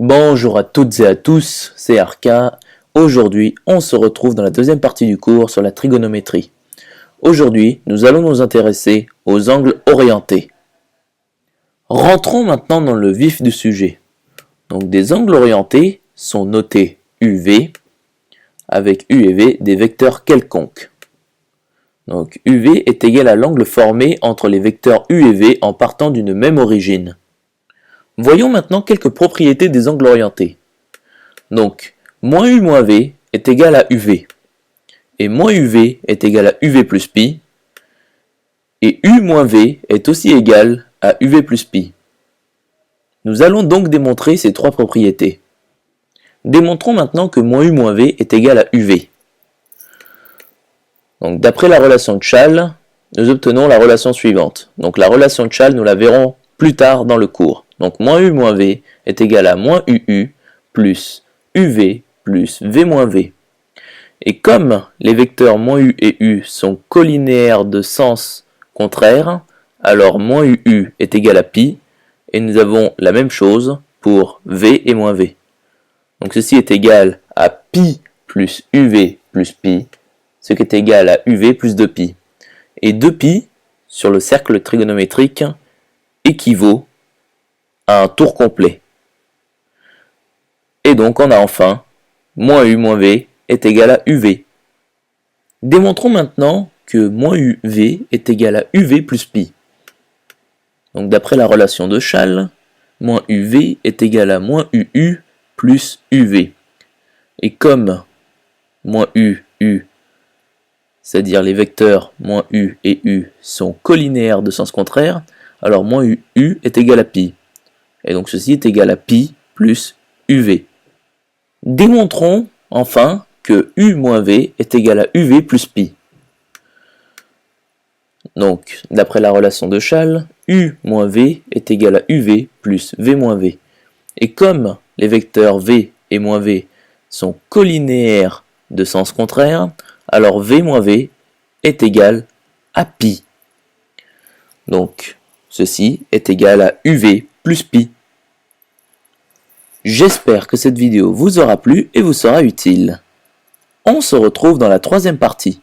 Bonjour à toutes et à tous, c'est Arca. Aujourd'hui, on se retrouve dans la deuxième partie du cours sur la trigonométrie. Aujourd'hui, nous allons nous intéresser aux angles orientés. Rentrons maintenant dans le vif du sujet. Donc, des angles orientés sont notés UV, avec U et V des vecteurs quelconques. Donc, UV est égal à l'angle formé entre les vecteurs U et V en partant d'une même origine. Voyons maintenant quelques propriétés des angles orientés. Donc, moins U moins V est égal à UV. Et moins UV est égal à UV plus pi. Et U moins V est aussi égal à UV plus pi. Nous allons donc démontrer ces trois propriétés. Démontrons maintenant que moins U moins V est égal à UV. Donc, d'après la relation de Chasles, nous obtenons la relation suivante. Donc, la relation de Chasles, nous la verrons plus tard dans le cours. Donc, moins U moins V est égal à moins UU plus UV plus V moins V. Et comme les vecteurs moins U et U sont collinéaires de sens contraire, alors moins UU est égal à pi, et nous avons la même chose pour V et moins V. Donc ceci est égal à pi plus UV plus pi, ce qui est égal à UV plus 2pi. Et 2pi, sur le cercle trigonométrique, équivaut à un tour complet. Et donc on a enfin moins U moins V est égal à UV. Démontrons maintenant que moins UV est égal à UV plus pi. Donc d'après la relation de Chasles, moins UV est égal à moins UU plus UV. Et comme moins UU, c'est-à-dire les vecteurs moins U et U sont collinéaires de sens contraire, alors moins UU est égal à pi. Et donc ceci est égal à pi plus UV. Démontrons enfin que U moins V est égal à UV plus pi. Donc, d'après la relation de Chasles, U moins V est égal à UV plus V moins V. Et comme les vecteurs V et moins V sont collinéaires de sens contraire, alors V moins V est égal à pi. Donc, ceci est égal à UV plus pi. J'espère que cette vidéo vous aura plu et vous sera utile. On se retrouve dans la troisième partie.